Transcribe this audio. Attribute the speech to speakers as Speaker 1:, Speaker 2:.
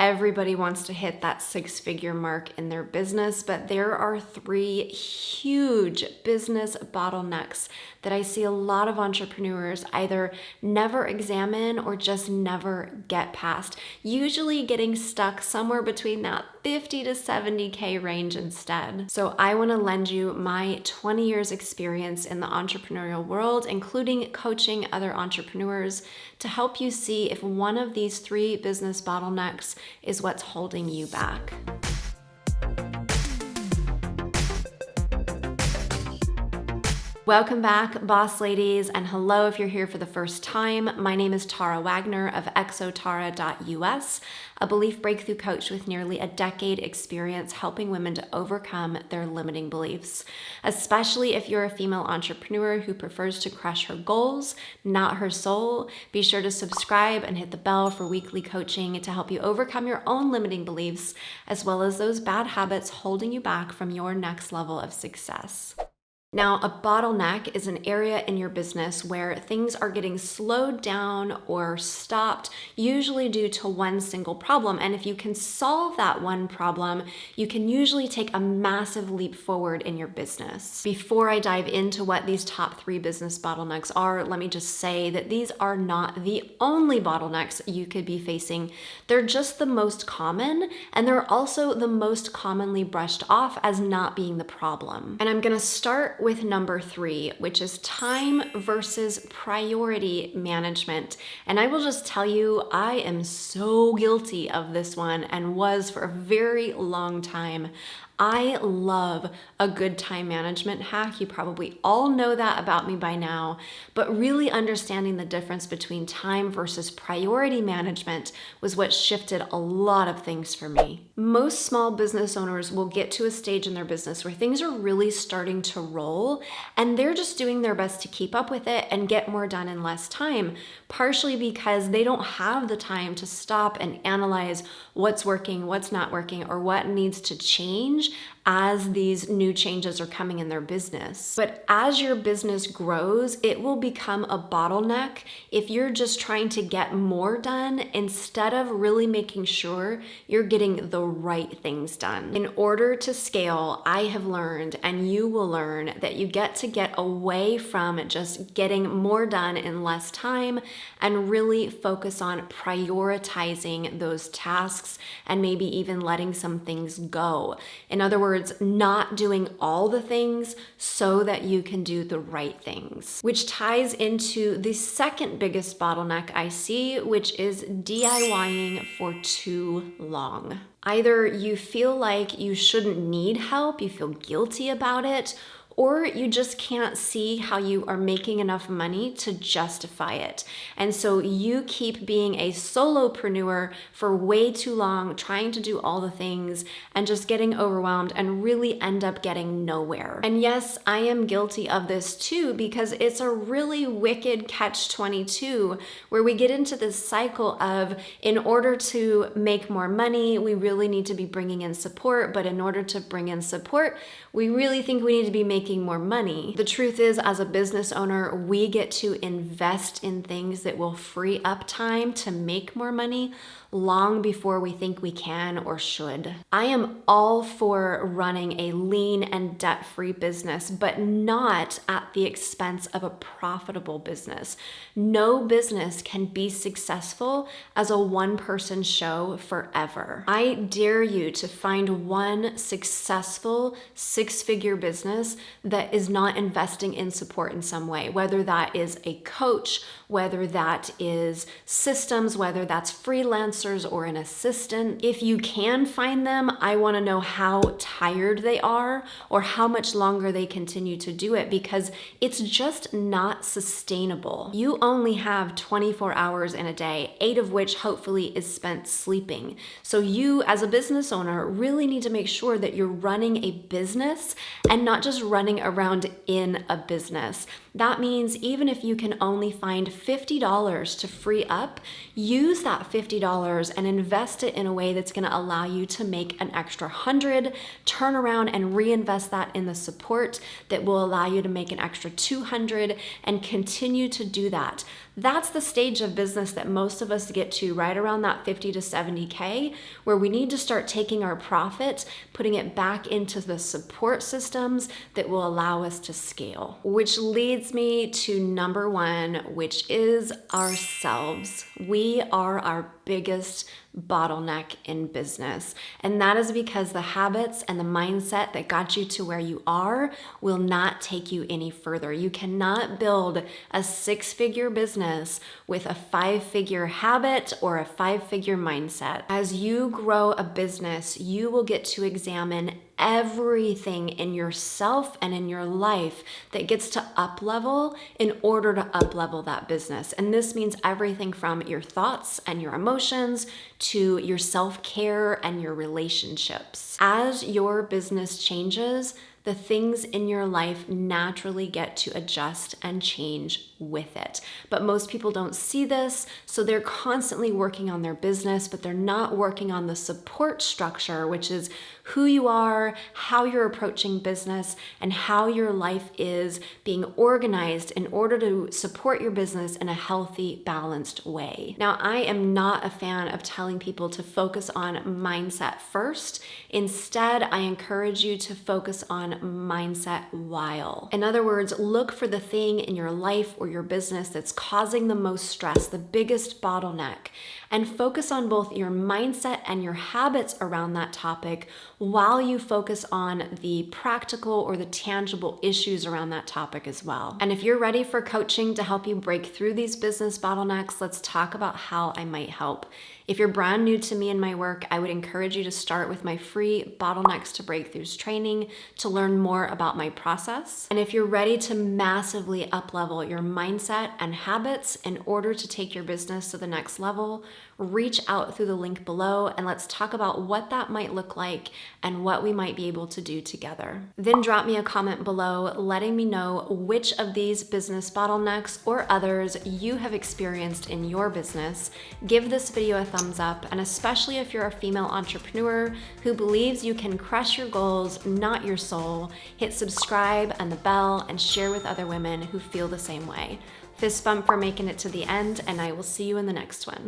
Speaker 1: everybody wants to hit that six-figure mark in their business, but there are three huge business bottlenecks that I see a lot of entrepreneurs either never examine or just never get past, usually getting stuck somewhere between that 50 to 70K range instead. So I want to lend you my 20 years experience in the entrepreneurial world, including coaching other entrepreneurs, to help you see if one of these three business bottlenecks is what's holding you back. Welcome back, boss ladies, and hello if you're here for the first time. My name is Tara Wagner of exotara.us, a belief breakthrough coach with nearly a decade experience helping women to overcome their limiting beliefs, especially if you're a female entrepreneur who prefers to crush her goals, not her soul. Be sure to subscribe and hit the bell for weekly coaching to help you overcome your own limiting beliefs, as well as those bad habits holding you back from your next level of success. Now, a bottleneck is an area in your business where things are getting slowed down or stopped, usually due to one single problem. And if you can solve that one problem, you can usually take a massive leap forward in your business. Before I dive into what these top three business bottlenecks are, let me just say that these are not the only bottlenecks you could be facing. They're just the most common, and they're also the most commonly brushed off as not being the problem. And I'm going to start with number three, which is time versus priority management. And I will just tell you, I am so guilty of this one and was for a very long time. I love a good time management hack. You probably all know that about me by now, but really understanding the difference between time versus priority management was what shifted a lot of things for me. Most small business owners will get to a stage in their business where things are really starting to roll, and they're just doing their best to keep up with it and get more done in less time, partially because they don't have the time to stop and analyze what's working, what's not working, or what needs to change as these new changes are coming in their business. But as your business grows, it will become a bottleneck if you're just trying to get more done instead of really making sure you're getting the right things done. In order to scale, I have learned, and you will learn, that you get to get away from just getting more done in less time and really focus on prioritizing those tasks and maybe even letting some things go. In other words, not doing all the things so that you can do the right things, which ties into the second biggest bottleneck I see, which is DIYing for too long. Either you feel like you shouldn't need help, you feel guilty about it, or you just can't see how you are making enough money to justify it. And so you keep being a solopreneur for way too long, trying to do all the things and just getting overwhelmed and really end up getting nowhere. And yes, I am guilty of this too, because it's a really wicked catch-22 where we get into this cycle of, in order to make more money, we really need to be bringing in support. But in order to bring in support, we really think we need to be making more money. The truth is, as a business owner, we get to invest in things that will free up time to make more money long before we think we can or should. I am all for running a lean and debt-free business, but not at the expense of a profitable business. No business can be successful as a one-person show forever. I dare you to find one successful six-figure business that is not investing in support in some way, whether that is a coach, whether that is systems, whether that's freelancers or an assistant. If you can find them, I want to know how tired they are or how much longer they continue to do it, because it's just not sustainable. You only have 24 hours in a day, 8 of which hopefully is spent sleeping. So you, as a business owner, really need to make sure that you're running a business and not just running around in a business. That means even if you can only find $50 to free up, use that $50 and invest it in a way that's going to allow you to make an extra 100, turn around and reinvest that in the support that will allow you to make an extra 200 and continue to do that. That's the stage of business that most of us get to right around that 50 to 70K, where we need to start taking our profit, putting it back into the support systems that will allow us to scale. Which leads me to number one, which is ourselves. We are our biggest bottleneck in business. And that is because the habits and the mindset that got you to where you are will not take you any further. You cannot build a 6-figure business with a 5-figure habit or a 5-figure mindset. As you grow a business, you will get to examine everything in yourself and in your life that gets to up level in order to up level that business. And this means everything from your thoughts and your emotions to your self-care and your relationships. As your business changes, the things in your life naturally get to adjust and change with it. But most people don't see this, so they're constantly working on their business, but they're not working on the support structure, which is who you are, how you're approaching business, and how your life is being organized in order to support your business in a healthy, balanced way. Now, I am not a fan of telling people to focus on mindset first. Instead, I encourage you to focus on mindset while. In other words, look for the thing in your life or your business that's causing the most stress, the biggest bottleneck, and focus on both your mindset and your habits around that topic while you focus on the practical or the tangible issues around that topic as well. And if you're ready for coaching to help you break through these business bottlenecks, let's talk about how I might help. If you're brand new to me and my work, I would encourage you to start with my free Bottlenecks to Breakthroughs training to learn more about my process. And if you're ready to massively up-level your mindset and habits in order to take your business to the next level, reach out through the link below and let's talk about what that might look like and what we might be able to do together. Then drop me a comment below letting me know which of these business bottlenecks or others you have experienced in your business. Give this video a thumbs up, and especially if you're a female entrepreneur who believes you can crush your goals, not your soul, hit subscribe and the bell and share with other women who feel the same way. Fist bump for making it to the end, and I will see you in the next one.